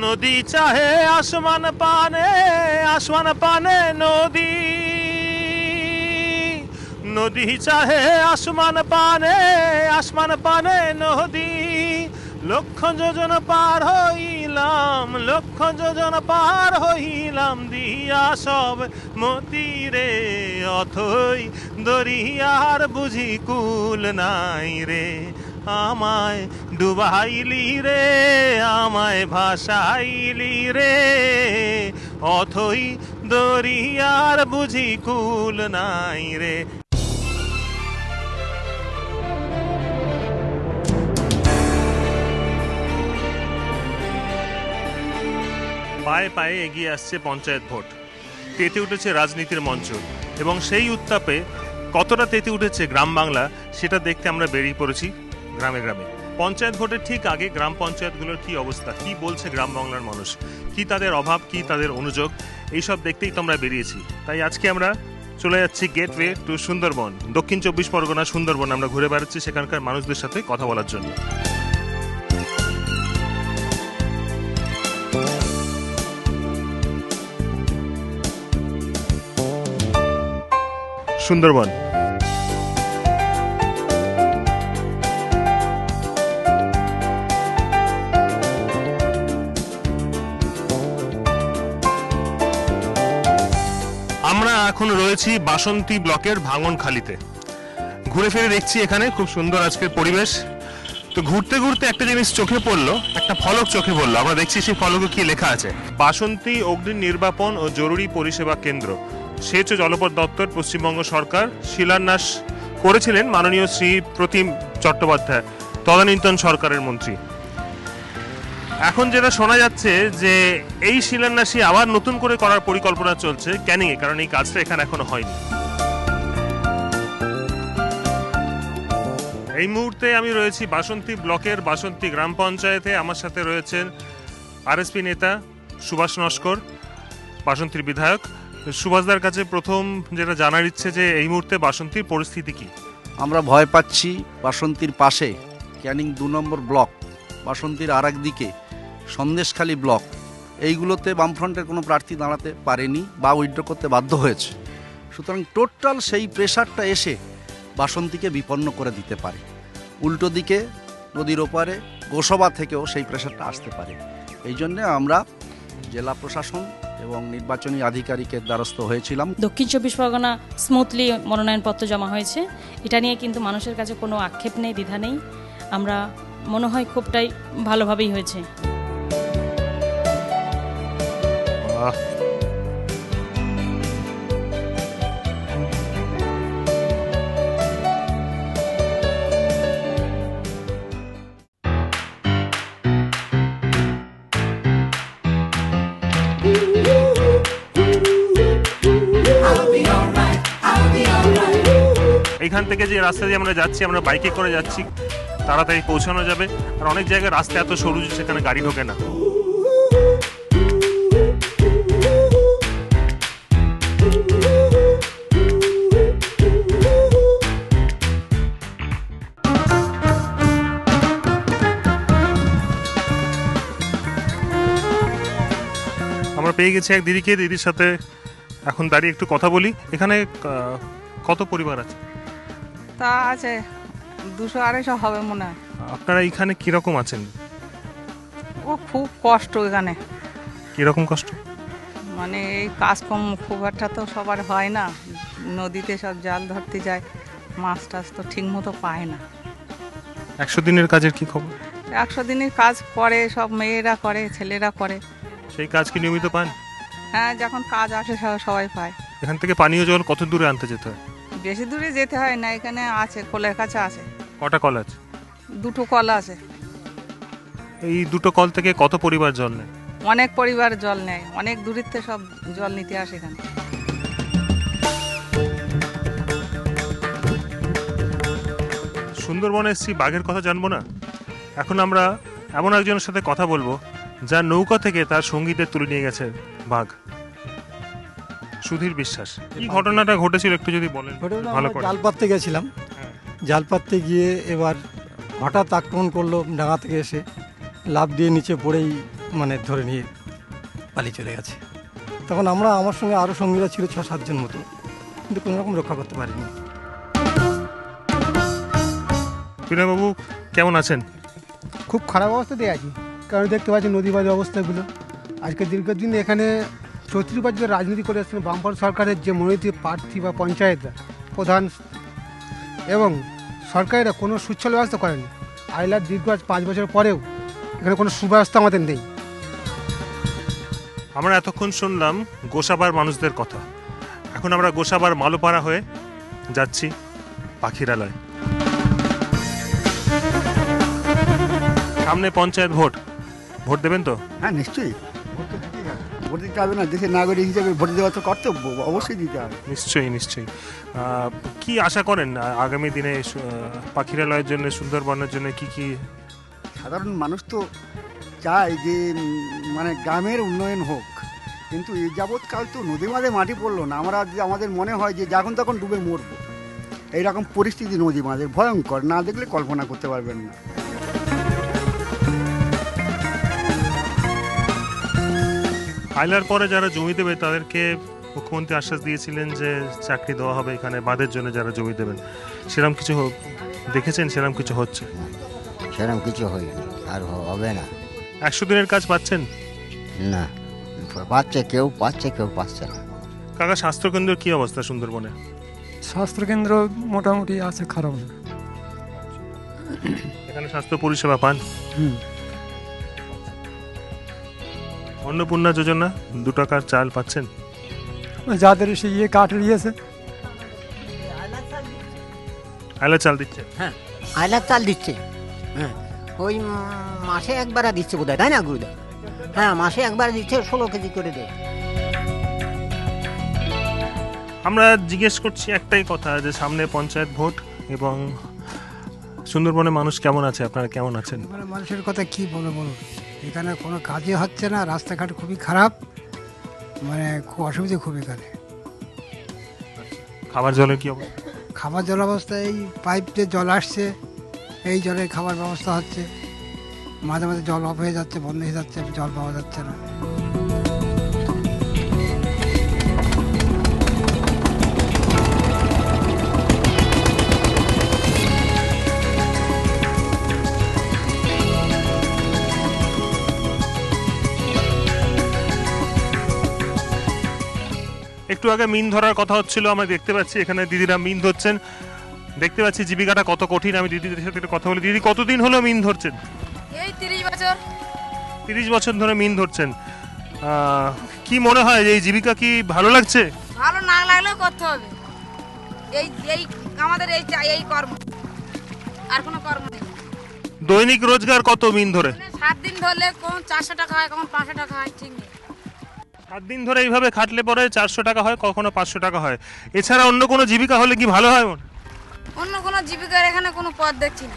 নদী চাহে আসমান পানে, আসমান পানে নদী, নদী চাহে আসমান পানে, আসমান পানে নদী। লক্ষ যোজন পার হইলাম, লক্ষ যোজন পার হইলাম, দিয়া সব মতিরে অথই দরিয়ার বুঝি কুল নাই রে। আমায় ডুবাইলি রে, আমায় ভাসাইলি রে, অথই দরিয়ার বুঝি কুল নাই রে। পায়ে পায়ে এগিয়ে আসছে পঞ্চায়েত ভোট, তেতে উঠেছে রাজনীতির মঞ্চ, এবং সেই উত্তাপে কতটা তেতে উঠেছে গ্রাম বাংলা সেটা দেখতে আমরা বেরিয়ে পড়েছি গ্রামে গ্রামে। পঞ্চায়েত ভোটের ঠিক আগে গ্রাম পঞ্চায়েতগুলোর কি অবস্থা, কি বলছে গ্রাম বাংলার মানুষ, কি তাদের অভাব, কি তাদের অনুযোগ, এইসব দেখতেই তো আমরা বেরিয়েছি। তাই আজকে আমরা চলে যাচ্ছি গেটওয়ে টু সুন্দরবন, দক্ষিণ 24 পরগনা সুন্দরবন। আমরা ঘুরে বেড়াচ্ছি সেখানকার মানুষদের সাথে কথা বলার জন্য। সুন্দরবন আমরা এখন রয়েছি বাসন্তী ব্লকের ভাঙনখালিতে। ঘুরে ফিরে দেখছি এখানে খুব সুন্দর আজকের পরিবেশ। তো ঘুরতে ঘুরতে একটা জিনিস চোখে পড়লো, একটা ফলক চোখে পড়লো। আমরা দেখছি সেই ফলকে কি লেখা আছে, বাসন্তী অগ্নি নির্বাপন ও জরুরি পরিষেবা কেন্দ্র, সেচ ও জলপথ দপ্তর, পশ্চিমবঙ্গ সরকার। শিলান্যাস করেছিলেন মাননীয় শ্রী প্রতিম চট্টোপাধ্যায়, তদানীন্তন সরকারের মন্ত্রী। এখন যেটা শোনা যাচ্ছে যে এই শিলান্যাসই আবার নতুন করে করার পরিকল্পনা চলছে ক্যানিংয়ে, কারণ এই কাজটা এখানে এখনো হয়নি। এই মুহূর্তে আমি রয়েছি বাসন্তী ব্লকের বাসন্তী গ্রাম পঞ্চায়েতে। আমার সাথে রয়েছেন আরএসপি নেতা সুভাষ নস্কর, বাসন্তীর বিধায়ক। সুভাষদার কাছে প্রথম যেটা জানার ইচ্ছে যে এই মুহূর্তে বাসন্তীর পরিস্থিতি কি? আমরা ভয় পাচ্ছি বাসন্তীর পাশে ক্যানিং 2 নম্বর ব্লক, বাসন্তীর আর একদিকে সন্দেশখালী ব্লক, এইগুলোতে বামফ্রন্টের কোনো প্রার্থী দাঁড়াতে পারেনি বা উইথড্র করতে বাধ্য হয়েছে। সুতরাং টোটাল সেই প্রেশারটা এসে বাসন্তীকে বিপন্ন করে দিতে পারে। উল্টো দিকে নদীর ওপারে গোসবা থেকেও সেই প্রেশারটা আসতে পারে। এই জন্যে আমরা জেলা প্রশাসন এবং নির্বাচনী আধিকারিকের দ্বারস্থ হয়েছিলাম। দক্ষিণ 24 পরগনা স্মুথলি মনোনয়নপত্র জমা হয়েছে, এটা নিয়ে কিন্তু মানুষের কাছে কোনো আক্ষেপ নেই, দ্বিধা নেই। আমরা মনে হয় খুবটাই ভালোভাবেই হয়েছে। এখান থেকে যে রাস্তা দিয়ে আমরা যাচ্ছি, আমরা বাইকে করে যাচ্ছি, তাড়াতাড়ি পৌঁছানো যাবে। আর অনেক জায়গায় রাস্তা এত সরু যে সেখানে গাড়ি ঢোকে না। আমরা পেয়ে গেছি এক দিদিকে, দিদির সাথে এখন দাঁড়িয়ে একটু কথা বলি। এখানে কত পরিবার আছে? তা আছে 200-250 হবে মনে হয়। আপনারা এখানে কিরকম আছেন? ও খুব কষ্ট এখানে। কিরকম কষ্ট? মানে এই কাজকর্ম খুব একটা তো সবার হয় না, নদীতে সব জাল ধরতে যায়, মাছ টাছ তো ঠিক মতো পায় না। 100 দিনের কাজের কি খবর? 100 দিনের কাজ করে, সব মেয়েরা করে, ছেলেরা করে। সেই কাজ কি নিয়মিত পান? হ্যাঁ, যখন কাজ আসে সবাই পায়। এখান থেকে পানীয় জল কত দূরে আনতে যেতে হয়? বেশি দূরে যেতে হয় না, এখানে আছে, কোলের কাছে আছে। কটা কল আছে? 2টো কল আছে। এই 2টো কল থেকে কত পরিবার জল নেয়? অনেক পরিবার জল নেয়, অনেক দূরের থেকে সব জল নিতে আসে এখানে। সুন্দরবনে এসেছি, বাঘের কথা জানবো না? এখন আমরা এমন একজনের সাথে কথা বলবো যার নৌকা থেকে তার সঙ্গীদের তুলে নিয়ে গেছে বাঘ, সুধীর বিশ্বাস। এই ঘটনাটা ঘটেছিল একটু যদি বলেন ভালো করে। জাল পাততে গেছিলাম, জাল পাততে গিয়ে এবার হঠাৎ আক্রমণ করলো ডাঙা থেকে এসে, লাফ দিয়ে নিচে পড়েই মানে ধরে নিয়ে পালিয়ে চলে গেছে। তখন আমার সঙ্গে আরও সঙ্গীরা ছিল 6-7 জন মতো, কিন্তু কোনো রকম রক্ষা করতে পারিনি। বিনয়বাবু কেমন আছেন? খুব খারাপ অবস্থাতেই আছি, কারণ দেখতে পাচ্ছি নদী বাঁধের অবস্থাগুলো। আজকে দীর্ঘদিন এখানে 34 বছর রাজনীতি করে আসছেন বামফ্রন্ট সরকারের যে মনোনীত প্রার্থী বা পঞ্চায়েতরা প্রধান, এবং সরকারেরা কোনো সুচ্ছল ব্যবস্থা করেনি। আইলার দীর্ঘ 5 বছর পরেও এখানে কোনো সুব্যবস্থা আমাদের নেই। আমরা এতক্ষণ শুনলাম গোসাবার মানুষদের কথা, এখন আমরা গোসাবার মালোপাড়া হয়ে যাচ্ছি পাখিরালয়। সামনে পঞ্চায়েত ভোট দেবেন তো? হ্যাঁ নিশ্চয়ই, ভোট দিতে হবে না? দেশের নাগরিক হিসেবে ভোট দেওয়া তো কর্তব্য, অবশ্যই দিতে হবে। নিশ্চয়ই। কি আশা করেন আগামী দিনে পাখিরালয়ের জন্য, সুন্দরবনের জন্য কি? সাধারণ মানুষ তো চায় যে মানে গ্রামের উন্নয়ন হোক, কিন্তু এই যাবৎকাল তো নদী মাঝে মাটি পড়লো না, আমাদের মনে হয় যে যখন তখন ডুবে মরবো। এইরকম পরিস্থিতি নদী মাঝে ভয়ঙ্কর, না দেখলে কল্পনা করতে পারবেন না। আইলার পরে যারা জমি দেবে তাদেরকে মুখ্যমন্ত্রী আশ্বাস দিয়েছিলেন যে চাকরি দেওয়া হবে এখানে বাঁধের জন্য যারা জমি দেবেন। সেরকম কিছু দেখেছেন? সেরকম কিছু হচ্ছে? সেরকম কিছু হয়নি, আর হবে না। 100 দিনের কাজ পাচ্ছেন না, পাচ্ছে কেউ পাচ্ছে, কেউ পাচ্ছে না। কাকা, স্বাস্থ্যকেন্দ্রের কি অবস্থা সুন্দরবনে? স্বাস্থ্যকেন্দ্র মোটামুটি আছে, খারাপ না। এখানে স্বাস্থ্য পরিষেবা পান? অন্নপূর্ণা যোজনা 2 টাকার চাল পাচ্ছেন? যাদের সে কাঠ দিয়েছে, আইলা চাল দিচ্ছে? হ্যাঁ, আইলার চাল দিচ্ছে। হ্যাঁ, ওই মাসে একবার দিচ্ছে বোধহয়, তাই না গুরুদা? হ্যাঁ, মাসে একবার দিচ্ছে, 16 কেজি করে দেয়। আমরা জিজ্ঞেস করছি একটাই কথা, যে সামনে পঞ্চায়েত ভোট এবং সুন্দরবনের মানুষ কেমন আছে, আপনারা কেমন আছেন? মানুষের কথা কি বলবো, এখানে কোনো কাজই হচ্ছে না, রাস্তাঘাট খুবই খারাপ, মানে খুব অসুবিধা খুব এখানে। খাবার জলের কি অবস্থা? খাবার জল অবস্থা, এই পাইপ দিয়ে জল আসছে, এই জলে খাবার ব্যবস্থা হচ্ছে, মাঝে মাঝে জল অফ হয়ে যাচ্ছে, বন্ধ হয়ে যাচ্ছে, জল পাওয়া যাচ্ছে না। একটু আগে মিন ধরার কথা হচ্ছিল, আমরা দেখতে পাচ্ছি এখানে দিদিরা মিন ধরছেন। দেখতে পাচ্ছি জীবিকাটা কত কঠিন। আমি দিদিদের সাথে কথা বলি। দিদি, কতদিন হলো মিন ধরছেন? এই 30 বছর। 30 বছর ধরে মিন ধরছেন। কি মনে হয় যে এই জীবিকা কি ভালো লাগছে? ভালো না লাগলেও করতে হবে, এই আমাদের এই কর্ম, আর কোনো কর্ম নেই। দৈনিক রোজগার কত মিন ধরে? 7 দিন ধরলে কোন 400 টাকা হয়, কোন 500 টাকা হয়, ঠিক নেই। 7 দিন ধরে এইভাবে খাটলে পরে 400 টাকা হয়, কখনো 500 টাকা হয়। এছাড়া অন্য কোনো জীবিকা হলে কি ভালো হয়? অন্য কোনো জীবিকার এখানে কোনো পথ দেখছি না।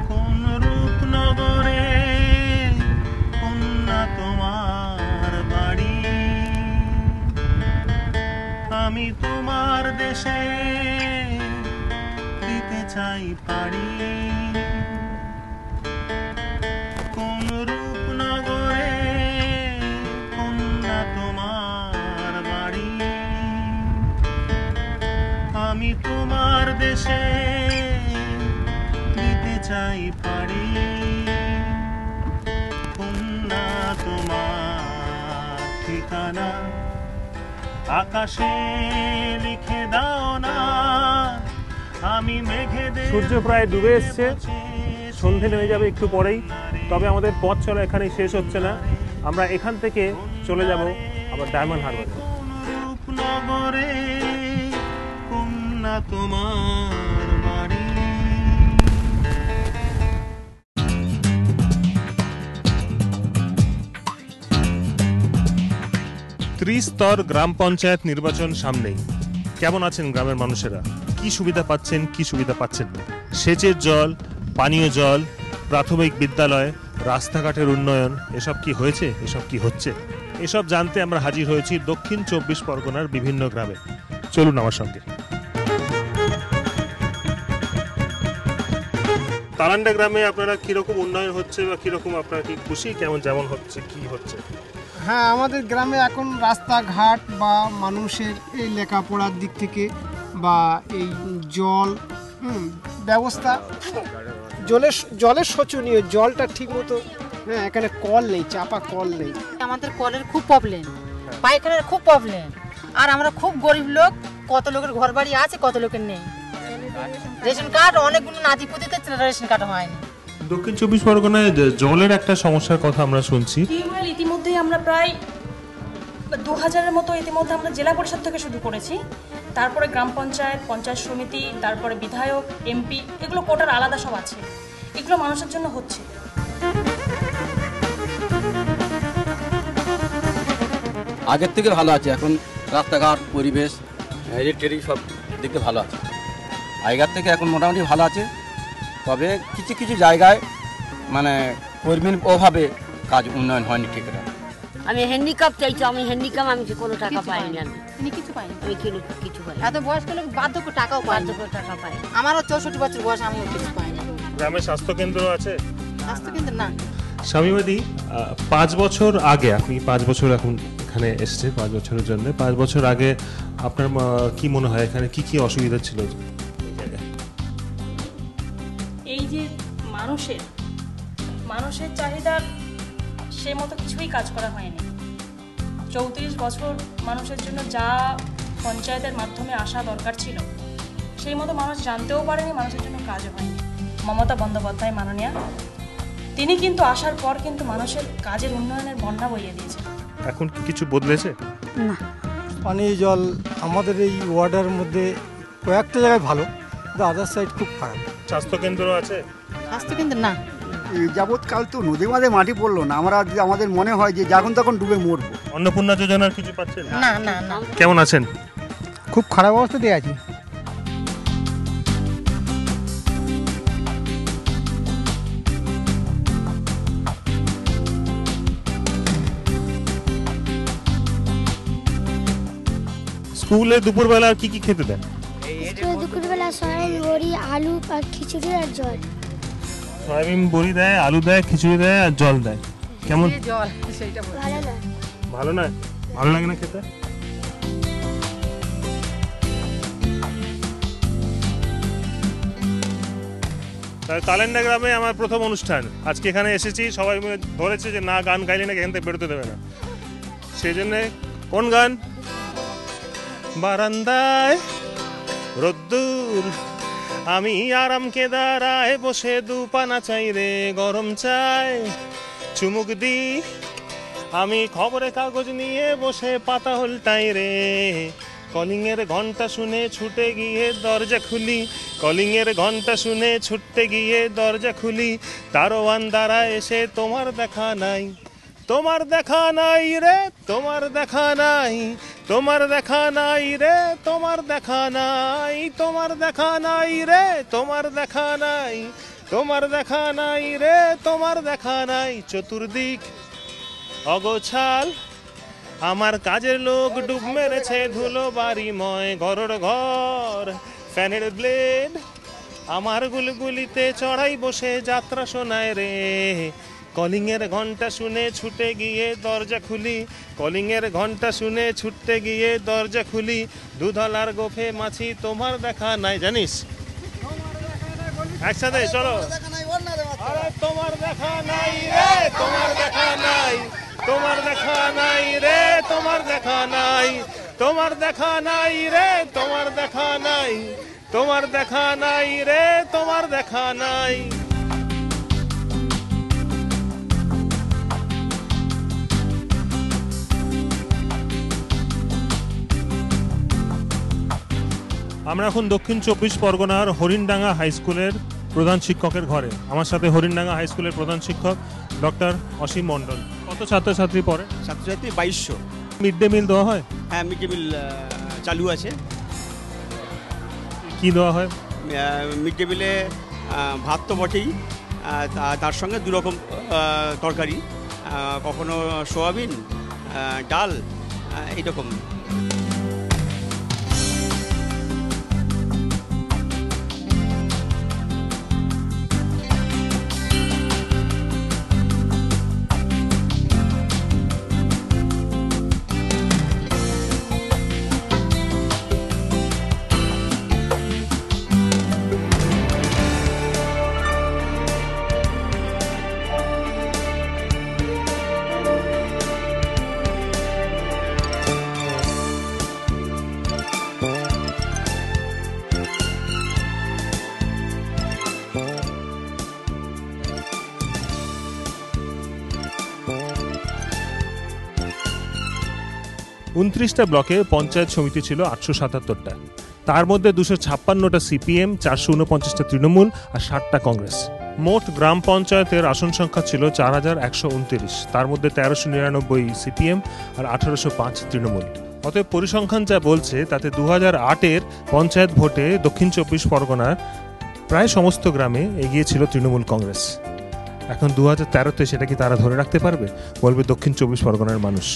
কোন রূপনগরে কন্যা তোমার বাড়ি, আমি তোমার দেশে দিতে চাই পারি। কোন রূপনগরে কন্যা তোমার বাড়ি, আমি তোমার দেশে দিতে চাই পারি। কন্যা তোমার ঠিকানা আকাশে লিখে দাও না, আমি মেঘে। সূর্য প্রায় ডুবে এসছে, সন্ধে নেমে যাবে একটু পরেই। তবে আমাদের পথ চলা এখানেই শেষ হচ্ছে না, আমরা এখান থেকে চলে যাব আবার ডায়মন্ড হারবারে। রূপনগরে কন্যা তোমার বাড়ি। ত্রিস্তর গ্রাম পঞ্চায়েত নির্বাচন সামনেই। কেমন আছেন গ্রামের মানুষেরা? কি সুবিধা পাচ্ছেন, কি সুবিধা পাচ্ছেন না? সেচের জল, পানীয় জল, প্রাথমিক বিদ্যালয়, রাস্তাঘাটের উন্নয়ন, এসব কি হয়েছে, এসব কি হচ্ছে? এসব জানতে আমরা হাজির হয়েছি দক্ষিণ 24 পরগনার বিভিন্ন গ্রামে। চলুন আমার সঙ্গে। তালান্ডা গ্রামে আপনারা কিরকম উন্নয়ন হচ্ছে বা কিরকম আপনারা কি খুশি, কেমন যেমন হচ্ছে কি হচ্ছে? হ্যাঁ, আমাদের গ্রামে এখন রাস্তাঘাট বা মানুষের এই লেখাপড়ার দিক থেকে বা এই জল ব্যবস্থা, জলের শোচনীয়, জলটা ঠিক মতো, হ্যাঁ এখানে কল নেই, চাপা কল নেই। আমাদের কলের খুব প্রবলেম, পায়খানার খুব প্রবলেম, আর আমরা খুব গরিব লোক, কত লোকের ঘর বাড়ি আছে, কত লোকের নেই। রেশন কার্ড অনেকগুলো নাতিপুতিতে রেশন কার্ড হয়নি। দক্ষিণ 24 পরগনায় জলের একটা সমস্যার কথা আমরা শুনছি। টিউবওয়েল ইতিমধ্যেই আমরা প্রায় 2000-এর মতো ইতিমধ্যে আমরা জেলা পরিষদ থেকে শুরু করেছি, তারপরে গ্রাম পঞ্চায়েত, পঞ্চায়েত সমিতি, তারপরে বিধায়ক, এমপি, এগুলো কোটার আলাদা সব আছে, এগুলো মানুষের জন্য হচ্ছে। আগের থেকে ভালো আছে, এখন রাস্তাঘাট, পরিবেশ, ইলেকট্রিক সব দিক থেকে ভালো আছে। আগের থেকে এখন মোটামুটি ভালো আছে, তবে কিছু কিছু জায়গায় মানে কর্মীর অভাবে কাজ উন্নয়ন হয়নি ঠিক করে। আমি হ্যান্ডিক্যাপ চাইছি, আমি হ্যান্ডিক্যাপ, আমি কোনো টাকা পাইনি, আমি কিছু পাইনি, আমি কিছু পাই। এত বয়স্ক লোক বার্ধক্য টাকাও পাই, টাকা পাই। আমারও 64 বছর বয়স, আমিও কিছু পাইনি। গ্রামে স্বাস্থ্যকেন্দ্র আছে? স্বাস্থ্যকেন্দ্র না। স্বামীবাদী, 5 বছর আগে, আপনি 5 বছর এখন এখানে এসছে 5 বছরের জন্য, 5 বছর আগে আপনার কি মনে হয় এখানে কি কি অসুবিধা ছিল? এই যে মানুষের চাহিদার সে মতো কিছুই কাজ করা হয়নি। 34 বছর মানুষের জন্য যা পঞ্চায়েতের মাধ্যমে আসা দরকার ছিল সেই মতো মানুষ জানতেও পারেনি, মানুষের জন্য কাজও হয়নি। মমতা বন্দ্যোপাধ্যায় মাননীয়া, তিনি কিন্তু আসার পর কিন্তু মানুষের কাজের উন্নয়নের বন্যা বইয়ে দিয়েছে। এখন কি কিছু বদলেছে? না, পানি জল আমাদের এই ওয়ার্ডের মধ্যে কয়েকটা জায়গায় ভালো, কিন্তু আদার সাইড খুব খারাপ। স্বাস্থ্যকেন্দ্র আছে? স্বাস্থ্যকেন্দ্র না। এই যাবৎকাল তো নদী মাঝে মাটি পড়লো না, আমাদের মনে হয় যে যখন তখন ডুবে মরবো। অন্নপূর্ণা যোজনার কিছু পাচ্ছেন? না না না। কেমন আছেন? খুব খারাপ অবস্থাতে আছি। স্কুলে দুপুরবেলা কি কি খেতে দেয়? দুপুরবেলা সয়াবিন বড়ি, আলু আর খিচুড়ি আর জল। সয়াবিন বড়ি দেয়, আলু দেয়, খিচুড়ি দেয় আর জল দেয়। কেমন? জল সেইটা ভালো না। ভালো না? ভালো লাগে না খেতে? তালেন্ডা গ্রামে আমার প্রথম অনুষ্ঠান, আজকে এখানে এসেছি, সবাই মিলে ধরেছে যে না গান গাইলে নাকি এখান থেকে বেরোতে দেবে না, সেই জন্যে কোন গান? বারান্দায় রোদ্দুর, আমি আরাম কেদারায় বসে দুপানা চাই রে, গরম চাই চুমুক দি, আমি খবরের কাগজ নিয়ে বসে পাতা উল্টাই রে, কলিংয়ের ঘন্টা শুনে ছুটে গিয়ে দরজা খুলি, কলিংয়ের ঘন্টা শুনে ছুটতে গিয়ে দরজা খুলি, দারোয়ান দ্বারা এসে তোমার দেখা নাই, তোমার দেখা নাই রে, তোমার দেখা নাই, তোমার দেখা নাই রে, তোমার দেখা নাই, তোমার দেখা নাই রে, তোমার দেখা নাই, তোমার দেখা নাই রে, তোমার দেখা নাই, চতুর্দিক অগোছাল, আমার কাজের লোক ডুব মেরেছে ধুলো বাড়িময়, ঘরের ঘর ফ্যানের ব্লেড, আমার গুলগুলিতে চড়াই বসে যাত্রা শোনায় রে, কলিংয়ের ঘন্টা শুনে ছুটে গিয়ে দরজা খুলি, কলিংয়ের ঘন্টা শুনে ছুটতে গিয়ে দরজা খুলি, দুধলার গোফে মাছি তোমার দেখা নাই, জানিস? একসাথে চলো। আরে তোমার দেখা নাই রে, তোমার দেখা নাই, তোমার দেখা নাই রে, তোমার দেখা নাই, তোমার দেখা নাই রে, তোমার দেখা নাই, তোমার দেখা নাই রে, তোমার দেখা নাই। আমরা এখন দক্ষিণ 24 পরগনার হরিণডাঙ্গা হাই স্কুলের প্রধান শিক্ষকের ঘরে। আমার সাথে হরিণডাঙ্গা হাই স্কুলের প্রধান শিক্ষক ডক্টর অসীম মণ্ডল। কত ছাত্রছাত্রী পড়ে? ছাত্রছাত্রী 2200। মিড ডে মিল দেওয়া হয়? হ্যাঁ, মিড ডে মিল চালু আছে। কি দেওয়া হয়? মিড ডে মিলে ভাত তো বটেই, তার সঙ্গে দু রকম তরকারি, কখনো সোয়াবিন, ডাল, এইরকম। 29টা ব্লকে পঞ্চায়েত সমিতি ছিল 877টা, তার মধ্যে 256টা সিপিএম, 449টা তৃণমূল আর 60টা কংগ্রেস। মোট গ্রাম পঞ্চায়েতের আসন সংখ্যা ছিল 4129, তার মধ্যে 1399 সিপিএম আর 1805 তৃণমূল। অতএব পরিসংখ্যান যা বলছে তাতে 2008-এর পঞ্চায়েত ভোটে দক্ষিণ 24 পরগনার প্রায় সমস্ত গ্রামে এগিয়ে ছিল তৃণমূল কংগ্রেস। এখন 2013-তে সেটা কি তারা ধরে রাখতে পারবে? বলবে দক্ষিণ 24 পরগনার মানুষ।